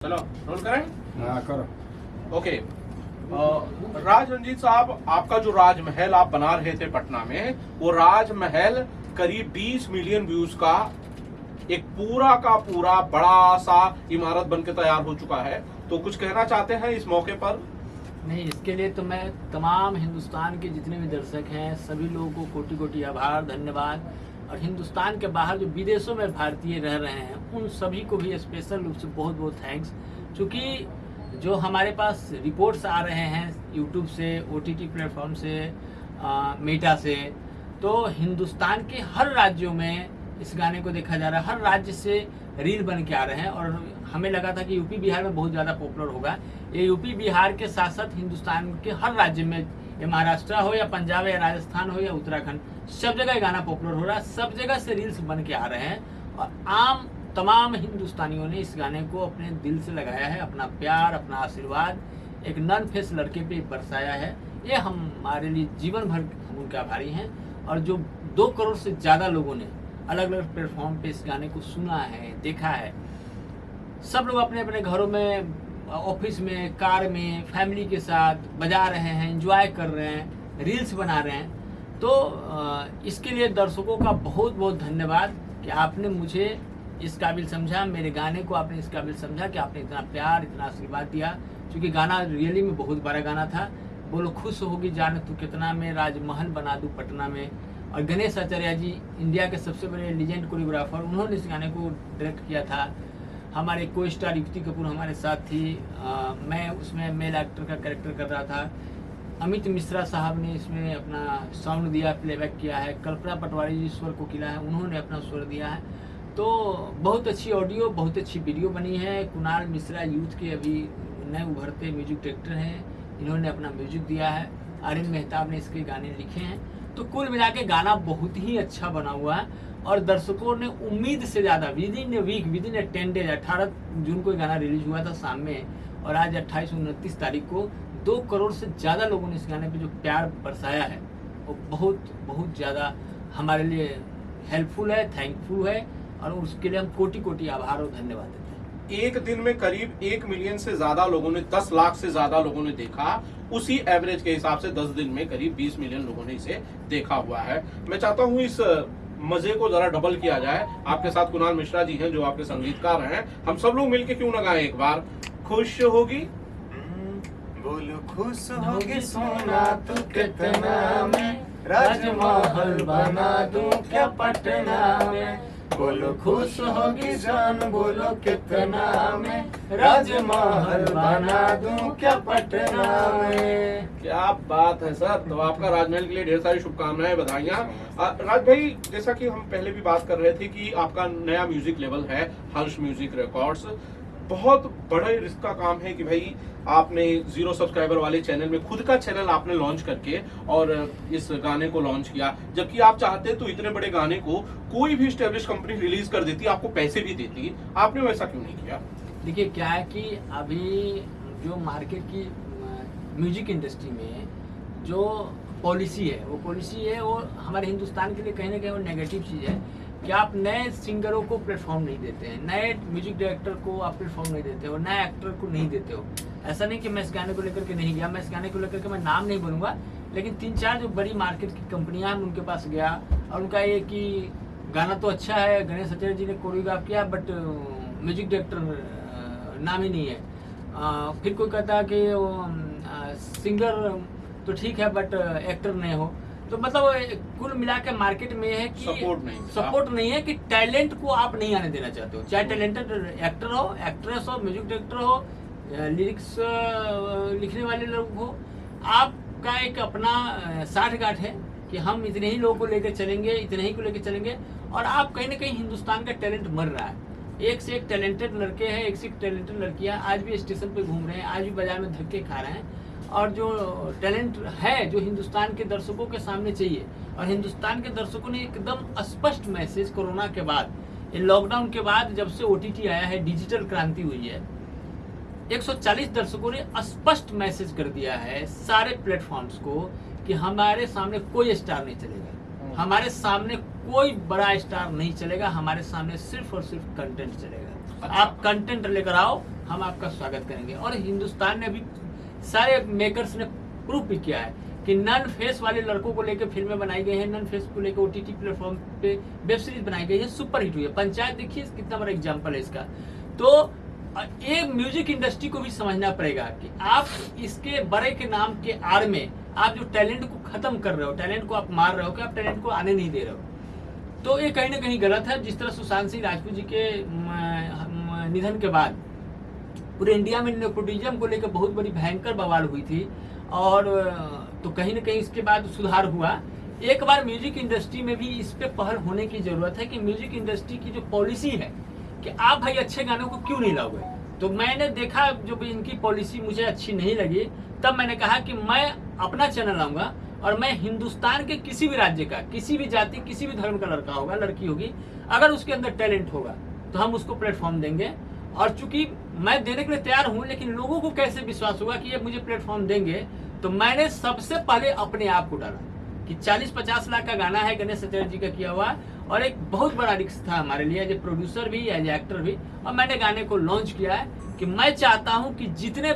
चलो रोल करें। हाँ करो। ओके। राज रंजीत साहब, आपका जो राजमहल आप बना रहे थे पटना में, वो राजमहल करीब 20 मिलियन व्यूज का एक पूरा का पूरा बड़ा सा इमारत बनके तैयार हो चुका है। तो कुछ कहना चाहते हैं इस मौके पर? नहीं, इसके लिए तो मैं तमाम हिंदुस्तान के जितने भी दर्शक हैं सभी लोगों को कोटि कोटि आभार, धन्यवाद। और हिंदुस्तान के बाहर जो विदेशों में भारतीय रह रहे हैं उन सभी को भी स्पेशल रूप से बहुत बहुत थैंक्स। क्योंकि जो हमारे पास रिपोर्ट्स आ रहे हैं यूट्यूब से, OTT प्लेटफॉर्म से, मेटा से, तो हिंदुस्तान के हर राज्यों में इस गाने को देखा जा रहा है। हर राज्य से रील बन के आ रहे हैं और हमें लगा था कि यूपी बिहार में बहुत ज़्यादा पॉपुलर होगा। ये यूपी बिहार के साथ साथ हिंदुस्तान के हर राज्य में, ये महाराष्ट्र हो या पंजाब या राजस्थान हो या उत्तराखंड, सब जगह ये गाना पॉपुलर हो रहा है। सब जगह से रील्स बन के आ रहे हैं और तमाम हिंदुस्तानियों ने इस गाने को अपने दिल से लगाया है। अपना प्यार, अपना आशीर्वाद एक नन फेस लड़के पे बरसाया है। ये हमारे लिए जीवन भर हम उनके आभारी हैं। और जो 2 करोड़ से ज़्यादा लोगों ने अलग अलग प्लेटफॉर्म पे इस गाने को सुना है, देखा है, सब लोग अपने अपने घरों में, ऑफिस में, कार में, फैमिली के साथ बजा रहे हैं, एंजॉय कर रहे हैं, रील्स बना रहे हैं। तो इसके लिए दर्शकों का बहुत बहुत धन्यवाद कि आपने मुझे इस काबिल समझा, मेरे गाने को आपने इस काबिल समझा कि आपने इतना प्यार, इतना आशीर्वाद दिया। क्योंकि गाना रियली में बहुत बड़ा गाना था। बोलो खुश होगी जाने तू कितना में, राजमहल बना दूं पटना में। और गणेश आचार्य जी, इंडिया के सबसे बड़े लीजेंड कोरियोग्राफर, उन्होंने इस गाने को डायरेक्ट किया था। हमारे को स्टार युक्ति कपूर हमारे साथ थी। मैं उसमें मेल एक्टर का कैरेक्टर कर रहा था। अमित मिश्रा साहब ने इसमें अपना साउंड दिया, प्लेबैक किया है। कल्पना पटवारी जी स्वर कोकिला है, उन्होंने अपना स्वर दिया है। तो बहुत अच्छी ऑडियो, बहुत अच्छी वीडियो बनी है। कुणाल मिश्रा यूथ के अभी नए उभरते म्यूजिक डायरेक्टर हैं, इन्होंने अपना म्यूजिक दिया है। आर्यन मेहताब ने इसके गाने लिखे हैं। तो कुल मिला के गाना बहुत ही अच्छा बना हुआ है और दर्शकों ने उम्मीद से ज़्यादा within a week, within a 10 days, 18 June को गाना रिलीज हुआ था शाम में, और आज 28 और 29 तारीख को 2 करोड़ से ज़्यादा लोगों ने इस गाने पे जो प्यार बरसाया है वो बहुत बहुत ज़्यादा हमारे लिए हेल्पफुल है, थैंकफुल है। और उसके लिए हम कोटि कोटि आभार और धन्यवाद देते हैं। एक दिन में करीब 1 मिलियन से ज्यादा लोगों ने, 10 लाख से ज्यादा लोगों ने देखा। उसी एवरेज के हिसाब से 10 दिन में करीब 20 मिलियन लोगों ने इसे देखा हुआ है। मैं चाहता हूँ इस मजे को जरा डबल किया जाए। आपके साथ कुणाल मिश्रा जी हैं जो आपके संगीतकार हैं। हम सब लोग मिलके क्यों ना गाएं एक बार, खुश होगी बोलो खुश होगी सोना तू कितना में, राजमहल बना दूं क्या पटना में। बोलो खुश होगी जान बोलो कितना में, राजमहल बना दूं क्या पटना में। क्या बात है सर। तो आपका राजमहल के लिए ढेर सारी शुभकामनाएं, बधाइयां। राज भाई, जैसा कि हम पहले भी बात कर रहे थे कि आपका नया म्यूजिक लेवल है हर्ष म्यूजिक रिकॉर्ड्स। बहुत बड़े रिस्क का काम है कि भाई आपने 0 सब्सक्राइबर वाले चैनल में खुद का चैनल आपने लॉन्च करके और इस गाने को लॉन्च किया। जबकि आप चाहते तो इतने बड़े गाने को कोई भी स्टैब्लिश कंपनी रिलीज कर देती, आपको पैसे भी देती। आपने वैसा क्यों नहीं किया? देखिए क्या है कि अभी जो मार्केट की म्यूजिक इंडस्ट्री में जो पॉलिसी है वो हमारे हिंदुस्तान के लिए कहीं ना कहीं वो नेगेटिव चीज़ है कि आप नए सिंगरों को प्लेटफॉर्म नहीं देते हैं, नए म्यूजिक डायरेक्टर को आप प्लेटफॉर्म नहीं देते हो, नए एक्टर को नहीं देते हो। ऐसा नहीं कि मैं इस गाने को लेकर के नहीं गया, मैं इस गाने को लेकर के मैं नाम नहीं बोलूँगा, लेकिन 3-4 जो बड़ी मार्केट की कंपनियां हैं उनके पास गया और उनका ये कि गाना तो अच्छा है, गणेश आचार्य जी ने कोरियोग्राफ किया, बट म्यूजिक डायरेक्टर नाम ही नहीं है। फिर कोई कहता है कि सिंगर तो ठीक है बट एक्टर नहीं हो। तो मतलब कुल मिला के मार्केट में है कि सपोर्ट नहीं है कि टैलेंट को आप नहीं आने देना चाहते हो। चाहे टैलेंटेड एक्टर हो, एक्ट्रेस हो, म्यूजिक डायरेक्टर हो, लिरिक्स लिखने वाले लोग हो, आपका एक अपना साठगांठ है कि हम इतने ही लोगों को लेकर चलेंगे, इतने ही को लेकर चलेंगे। और आप कहीं ना कहीं हिंदुस्तान का टैलेंट मर रहा है। एक से एक टैलेंटेड लड़के हैं, एक से एक टैलेंटेड लड़कियां आज भी स्टेशन पे घूम रहे हैं, आज भी बाजार में धक्के खा रहे हैं। और जो टैलेंट है जो हिंदुस्तान के दर्शकों के सामने चाहिए, और हिंदुस्तान के दर्शकों ने एकदम स्पष्ट मैसेज कोरोना के बाद, लॉकडाउन के बाद जब से OTT आया है, डिजिटल क्रांति हुई है, 140 दर्शकों ने स्पष्ट मैसेज कर दिया है सारे प्लेटफॉर्म्स को कि हमारे सामने कोई स्टार नहीं चलेगा, हमारे सामने कोई बड़ा स्टार नहीं चलेगा, हमारे सामने सिर्फ और सिर्फ कंटेंट चलेगा। आप कंटेंट लेकर आओ, हम आपका स्वागत करेंगे। और हिंदुस्तान ने अभी सारे मेकर्स ने प्रूफ भी किया है कि नन फेस वाले लड़कों को लेकर फिल्में बनाई गई हैं, नन फेस को लेकर OTT प्लेटफॉर्म पे वेब सीरीज बनाई गई है, सुपर हिट हुई है। पंचायत देखिए कितना बड़ा एग्जाम्पल है इसका। तो एक म्यूजिक इंडस्ट्री को भी समझना पड़ेगा कि आप इसके बड़े के नाम के आड़ में आप जो टैलेंट को खत्म कर रहे हो, टैलेंट को आप मार रहे हो, कि आप टैलेंट को आने नहीं दे रहे हो, तो ये कहीं ना कहीं गलत है। जिस तरह सुशांत सिंह राजपूत जी के निधन के बाद पूरे इंडिया में नेपोटिज्म को लेकर बहुत बड़ी भयंकर बवाल हुई थी, और तो कहीं ना कहीं इसके बाद सुधार हुआ। एक बार म्यूजिक इंडस्ट्री में भी इस पे पहल होने की जरूरत है कि म्यूजिक इंडस्ट्री की जो पॉलिसी है कि आप भाई अच्छे गानों को क्यों नहीं लाओगे। तो मैंने देखा जो भी इनकी पॉलिसी मुझे अच्छी नहीं लगी, तब मैंने कहा कि मैं अपना चैनल लाऊंगा और मैं हिंदुस्तान के किसी भी राज्य का, किसी भी जाति, किसी भी धर्म का लड़का होगा, लड़की होगी, अगर उसके अंदर टैलेंट होगा तो हम उसको प्लेटफॉर्म देंगे। और चूंकि मैं देने के लिए तैयार हूं, लेकिन लोगों को कैसे विश्वास होगा कि ये मुझे प्लेटफॉर्म देंगे, तो मैंने सबसे पहले अपने आप को डाला कि 40-50 लाख का गाना है गणेश चतुर्थी जी का किया हुआ, और एक बहुत बड़ा रिस्क था हमारे लिए एज ए प्रोड्यूसर भी, एज ए एक्टर भी। और मैंने गाने को लॉन्च किया है कि मैं चाहता हूं कि जितने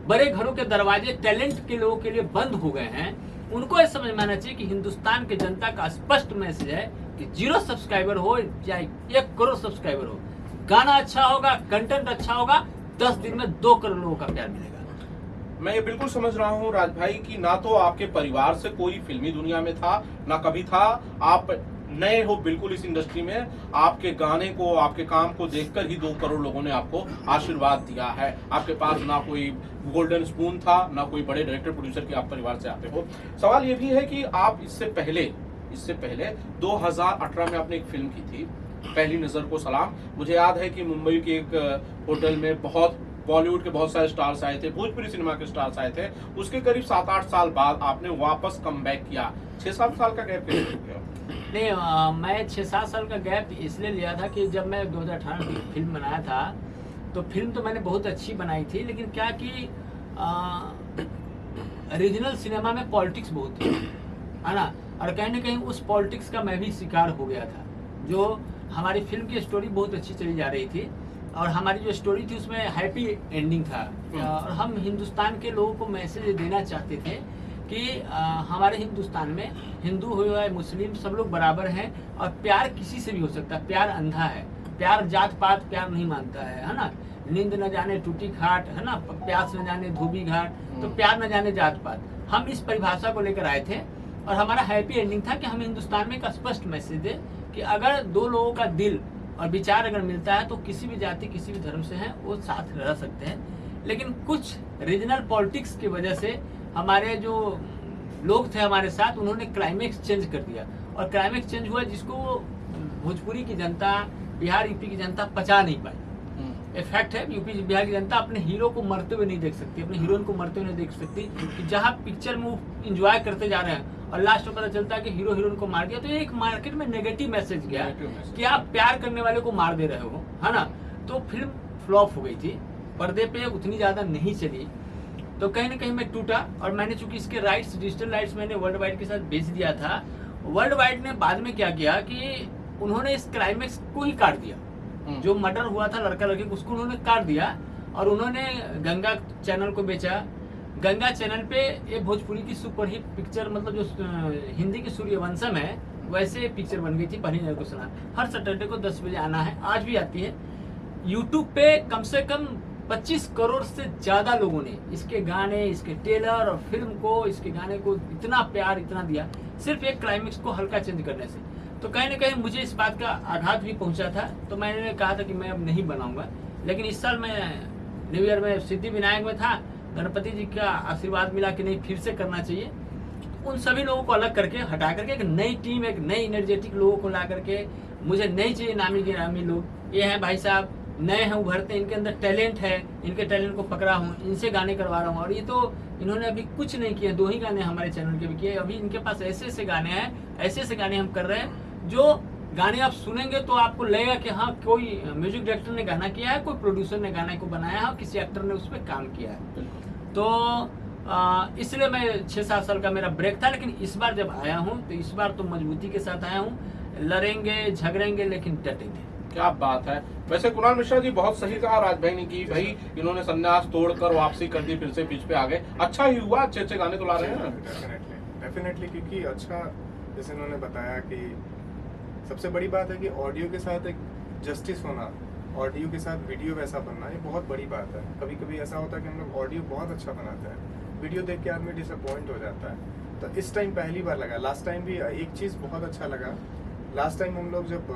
बड़े घरों के दरवाजे टैलेंट के लोगों के लिए बंद हो गए हैं, उनको यह समझ में आना चाहिए कि हिंदुस्तान के जनता का स्पष्ट मैसेज है कि 0 सब्सक्राइबर हो या 1 करोड़ सब्सक्राइबर हो, गाना अच्छा होगा, कंटेंट अच्छा होगा, 10 दिन में 2 करोड़ लोगों का प्यार मिलेगा। मैं ये बिल्कुल समझ रहा हूँ राज भाई कि ना तो आपके परिवार से कोई फिल्मी दुनिया में था, ना कभी था, आप नए हो बिल्कुल इस इंडस्ट्री में। आपके गाने को, आपके काम को देखकर ही 2 करोड़ लोगों ने आपको आशीर्वाद दिया है। आपके पास ना कोई गोल्डन स्पून था, ना कोई बड़े डायरेक्टर प्रोड्यूसर के आप परिवार से आते हो। सवाल ये भी है कि आप इससे पहले 2018 में आपने एक फिल्म की थी, पहली नजर को सलाम। मुझे याद है कि मुंबई के एक होटल में बहुत बॉलीवुड के बहुत सारे स्टार्स आए थे, भोजपुरी सिनेमा के स्टार्स आए थे। उसके करीब 7-8 साल बाद आपने वापस कम बैक किया। 6-7 साल का गैप कैसे हो गया? नहीं, मैं 6-7 साल का गैप इसलिए लिया था कि जब मैं 2018 में फिल्म बनाया था, तो फिल्म तो मैंने बहुत अच्छी बनाई थी, लेकिन क्या कि रीजनल सिनेमा में पॉलिटिक्स बहुत थी, है ना। और कहीं ना कहीं उस पॉलिटिक्स का मैं भी शिकार हो गया था। जो हमारी फिल्म की स्टोरी बहुत अच्छी चली जा रही थी, और हमारी जो स्टोरी थी उसमें हैप्पी एंडिंग था, और हम हिंदुस्तान के लोगों को मैसेज देना चाहते थे कि हमारे हिंदुस्तान में हिंदू हो या मुस्लिम, सब लोग बराबर हैं, और प्यार किसी से भी हो सकता है। प्यार अंधा है, प्यार जात पात प्यार नहीं मानता है ना। नींद न जाने टूटी खाट, है ना, प्यास न जाने धोबी घाट, तो प्यार न जाने जात पात। हम इस परिभाषा को लेकर आए थे, और हमारा हैप्पी एंडिंग था कि हम हिंदुस्तान में एक स्पष्ट मैसेज दे कि अगर 2 लोगों का दिल और विचार अगर मिलता है तो किसी भी जाति, किसी भी धर्म से हैं, वो साथ रह सकते हैं। लेकिन कुछ रीजनल पॉलिटिक्स की वजह से हमारे जो लोग थे हमारे साथ, उन्होंने क्लाइमेक्स चेंज कर दिया, और क्लाइमेक्स चेंज हुआ जिसको भोजपुरी की जनता, बिहार यूपी की जनता पचा नहीं पाई। इफेक्ट है, यूपी बिहार की जनता अपने हीरो को मरते हुए नहीं देख सकती, अपने हीरोइन को मरते हुए नहीं देख सकती, कि जहाँ पिक्चर में वो इंजॉय करते जा रहे हैं और लास्ट में पता चलता है कि हीरो हीरोइन को मार दिया। तो ये एक मार्केट में नेगेटिव मैसेज गया कि आप प्यार करने वाले को मार दे रहे हो, है ना। तो फिल्म फ्लॉप हो गई थी, पर्दे पे उतनी ज्यादा नहीं चली, तो कहीं ना कहीं मैं टूटा। और मैंने चूंकि इसके राइट्स, डिजिटल राइट्स मैंने वर्ल्ड वाइड के साथ बेच दिया था। वर्ल्ड वाइड ने बाद में क्या किया कि उन्होंने इस क्लाइमेक्स को ही काट दिया, जो मर्डर हुआ था लड़का लड़की को, उसको उन्होंने काट दिया, और उन्होंने गंगा चैनल को बेचा। गंगा चैनल पे ये भोजपुरी की सुपरहिट पिक्चर, मतलब जो हिंदी की सूर्यवंशम है, वैसे पिक्चर बन गई थी, पहली नजर को सलाम। हर सैटरडे को 10 बजे आना है, आज भी आती है। यूट्यूब पे कम से कम 25 करोड़ से ज्यादा लोगों ने इसके गाने, इसके ट्रेलर और फिल्म को, इसके गाने को इतना प्यार, इतना दिया, सिर्फ एक क्लाइमेक्स को हल्का चेंज करने से। तो कहीं ना कहीं मुझे इस बात का आघात भी पहुंचा था, तो मैंने कहा था कि मैं अब नहीं बनाऊंगा। लेकिन इस साल मैं न्यू ईयर में सिद्धि विनायक में था, गणपति जी का आशीर्वाद मिला कि नहीं फिर से करना चाहिए। उन सभी लोगों को अलग करके, हटा करके एक नई टीम, एक नई एनर्जेटिक लोगों को ला करके, मुझे नहीं चाहिए नामी गिरामी लोग। ये हैं भाई साहब, नए हैं, उभरते, इनके अंदर टैलेंट है, इनके टैलेंट को पकड़ा हूँ, इनसे गाने करवा रहा हूँ। और ये तो इन्होंने अभी कुछ नहीं किया, 2 ही गाने हमारे चैनल के भी किए। अभी इनके पास ऐसे ऐसे गाने हैं, ऐसे ऐसे गाने हम कर रहे हैं, जो गाने आप सुनेंगे तो आपको लगेगा कि हाँ, कोई म्यूजिक डायरेक्टर ने गाना किया है, कोई प्रोड्यूसर ने गाने को बनाया है, और किसी एक्टर ने उस पर काम किया है। तो इसलिए मैं 6-7 साल का मेरा ब्रेक था। लेकिन इस बार जब आया हूँ, तो इस बार तो मजबूती के साथ आया हूँ। लड़ेंगे, झगड़ेंगे, लेकिन डटेंगे। क्या बात है। वैसे कुणाल मिश्रा जी बहुत सही कहा राज भाई ने कि भाई इन्होंने संन्यास तोड़कर वापसी कर दी, फिर से पिच पे आ गए। अच्छा ही हुआ, अच्छे अच्छे गाने तो ला रहे हैं। डेफिनेटली क्योंकि अच्छा, जैसे इन्होंने बताया कि सबसे बड़ी बात है कि ऑडियो के साथ एक जस्टिस होना, ऑडियो के साथ वीडियो वैसा बनना, ये बहुत बड़ी बात है। कभी कभी ऐसा होता है कि हम लोग ऑडियो बहुत अच्छा बनाते हैं, वीडियो देख के आदमी डिसअपॉइंट हो जाता है। तो इस टाइम पहली बार लगा, लास्ट टाइम भी एक चीज़ बहुत अच्छा लगा। लास्ट टाइम हम लोग जब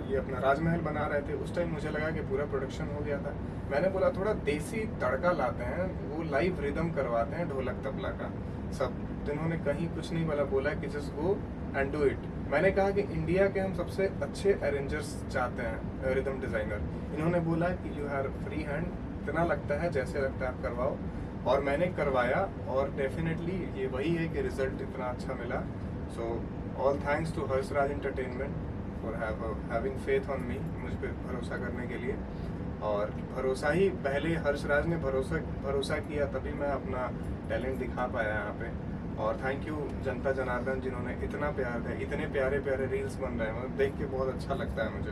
ये अपना राजमहल बना रहे थे, उस टाइम मुझे लगा कि पूरा प्रोडक्शन हो गया था। मैंने बोला थोड़ा देसी तड़का लाते हैं, वो लाइव रिदम करवाते हैं ढोलक तबला का सब। तो इन्होंने कहीं कुछ नहीं बोला कि just go and do it. मैंने कहा कि इंडिया के हम सबसे अच्छे अरेंजर्स चाहते हैं, रिदम डिज़ाइनर। इन्होंने बोला कि यू हैव फ्री हैंड, इतना लगता है जैसे लगता है आप करवाओ। और मैंने करवाया और डेफिनेटली ये वही है कि रिजल्ट इतना अच्छा मिला। So all thanks to Harshraj entertainment for having faith on me, मुझ पर भरोसा करने के लिए। और भरोसा ही पहले हर्षराज ने भरोसा किया, तभी मैं अपना टैलेंट दिखा पाया यहाँ पे। और थैंक यू जनता जनार्दन जिन्होंने इतना प्यार दिया, इतने प्यारे प्यारे रील्स बन रहे हैं, मतलब देख के बहुत अच्छा लगता है मुझे।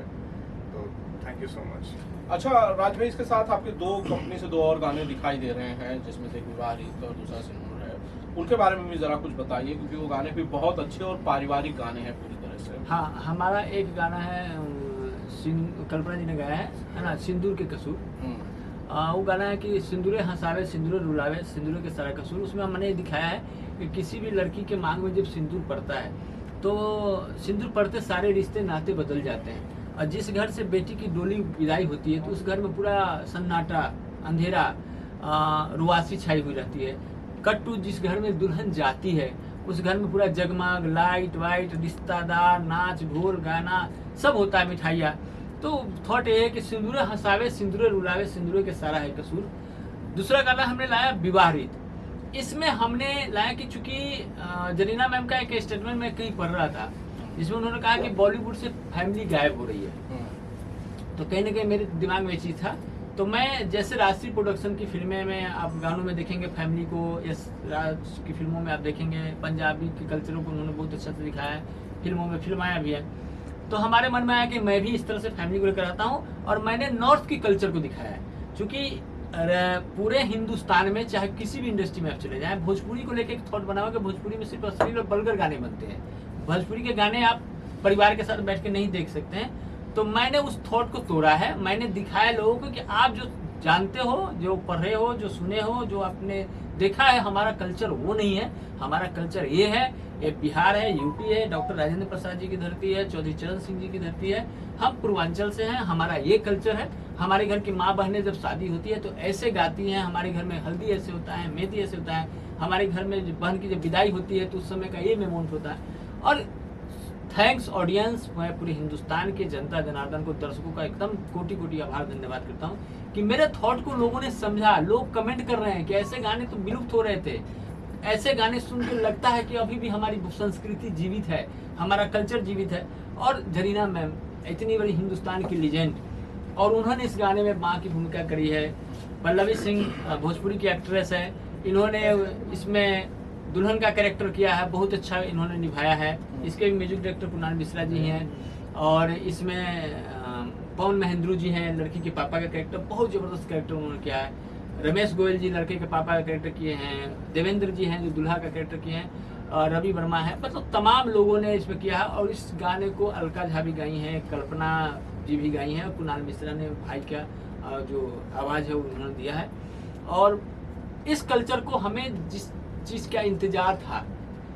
तो थैंक यू सो मच। अच्छा राज भाई, इसके साथ आपके दो कंपनी से 2 और गाने दिखाई दे रहे हैं, जिसमें से एक विवाह रीत और दूसरा सिंदूर है। उनके बारे में भी जरा कुछ बताइए, क्योंकि वो गाने भी बहुत अच्छे और पारिवारिक गाने हैं पूरी तरह से। हाँ, हमारा एक गाना है कल्पना जी ने गाया है ना, सिंदूर के कसूर। वो गाना है कि सिंदूरे हंसावे सिंदूरे रुलावे सिंदूरे के सारा कसूर। उसमें हमने दिखाया है कि किसी भी लड़की के मांग में जब सिंदूर पड़ता है तो सिंदूर पड़ते सारे रिश्ते नाते बदल जाते हैं। और जिस घर से बेटी की डोली विदाई होती है तो उस घर में पूरा सन्नाटा, अंधेरा, रुआसी छाई हुई रहती है। कट टू जिस घर में दुल्हन जाती है उस घर में पूरा जगमग, लाइट वाइट, रिश्तेदार, नाच ढोल गाना सब होता है, मिठाइयाँ। तो थॉट ये है कि सिंदूरे हंसावे सिंदूरे रुलावे सिंदूरे के सारा है कसूर। दूसरा गाना हमने लाया विवाह रीत। इसमें हमने लाया कि चूंकि जरीना मैम का एक स्टेटमेंट में कहीं पढ़ रहा था, जिसमें उन्होंने कहा कि बॉलीवुड से फैमिली गायब हो रही है। तो कहीं ना कहीं मेरे दिमाग में ये चीज़ था। तो मैं जैसे राष्ट्रीय प्रोडक्शन की फिल्में में आप गानों में देखेंगे फैमिली को, यस राज की फिल्मों में आप देखेंगे पंजाबी के कल्चरों को उन्होंने बहुत अच्छा से दिखाया है, फिल्मों में फिल्माया भी है। तो हमारे मन में आया कि मैं भी इस तरह से फैमिली को लेकर आता हूँ और मैंने नॉर्थ की कल्चर को दिखाया है। क्योंकि पूरे हिंदुस्तान में चाहे किसी भी इंडस्ट्री में आप चले जाएं, भोजपुरी को लेकर एक थॉट बना हुआ कि भोजपुरी में सिर्फ अश्लील और वल्गर गाने बनते हैं। भोजपुरी के गाने आप परिवार के साथ बैठ के नहीं देख सकते हैं। तो मैंने उस थॉट को तोड़ा है। मैंने दिखाया लोगों को कि आप जो जानते हो, जो पढ़े हो, जो सुने हो, जो आपने देखा है, हमारा कल्चर वो नहीं है। हमारा कल्चर ये है, ये बिहार है, यूपी है, डॉक्टर राजेंद्र प्रसाद जी की धरती है, चौधरी चरण सिंह जी की धरती है। हम पूर्वांचल से हैं, हमारा ये कल्चर है। हमारे घर की माँ बहनें जब शादी होती है तो ऐसे गाती हैं। हमारे घर में हल्दी ऐसे होता है, मेहंदी ऐसे होता है। हमारे घर में बहन की जब विदाई होती है तो उस समय का ये मोमेंट होता है। और थैंक्स ऑडियंस, मैं पूरे हिंदुस्तान के जनता जनार्दन को, दर्शकों का एकदम कोटि कोटि आभार धन्यवाद करता हूँ कि मेरे थॉट को लोगों ने समझा। लोग कमेंट कर रहे हैं कि ऐसे गाने तो विलुप्त हो रहे थे, ऐसे गाने सुन के लगता है कि अभी भी हमारी संस्कृति जीवित है, हमारा कल्चर जीवित है। और जरीना मैम इतनी बड़ी हिंदुस्तान की लीजेंड, और उन्होंने इस गाने में माँ की भूमिका करी है। पल्लवी सिंह भोजपुरी की एक्ट्रेस है, इन्होंने इसमें दुल्हन का कैरेक्टर किया है, बहुत अच्छा इन्होंने निभाया है। इसके म्यूजिक डायरेक्टर कुणाल मिश्रा जी हैं और इसमें पवन महेंद्रू जी हैं, लड़की के पापा का कैरेक्टर, बहुत ज़बरदस्त कैरेक्टर उन्होंने किया है। रमेश गोयल जी लड़के के पापा का कैरेक्टर किए हैं, देवेंद्र जी हैं जो दूल्हा का कैरेक्टर किए हैं, और रवि वर्मा है। मतलब तमाम लोगों ने इसमें किया है। और इस गाने को अलका झा भी गाई हैं, कल्पना जी भी गाई हैं, और कुणाल मिश्रा ने भाई का जो आवाज़ है वो उन्होंने दिया है। और इस कल्चर को हमें जिस चीज़ का इंतजार था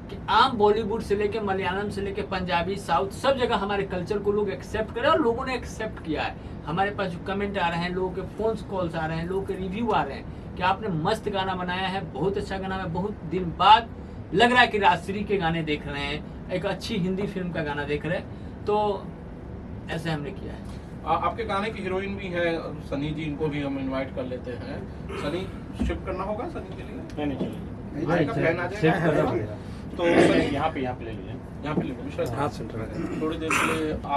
कि आम बॉलीवुड से लेके मलयालम से लेके पंजाबी, साउथ, सब जगह हमारे कल्चर को लोग एक्सेप्ट करें, और लोगों ने एक्सेप्ट किया है। हमारे पास जो कमेंट आ रहे हैं, लोगों के फोन कॉल्स आ रहे हैं, लोगों के रिव्यू आ रहे हैं कि आपने मस्त गाना बनाया है, बहुत अच्छा गाना है। बहुत दिन बाद लग रहा है कि राजश्री के गाने देख रहे हैं, एक अच्छी हिंदी फिल्म का गाना देख रहे हैं। तो ऐसे हमने किया है। आपके गाने की हीरोइन भी है सनी जी, इनको भी हम इनवाइट कर लेते हैं। सनी शिफ्ट करना होगा सनी के लिए, नहीं चलिए, आएगा, प्लान आ जाएगा। तो सनी यहाँ पे ले लीजिए, यहाँ पे ले लीजिए, थोड़ी देर के लिए आप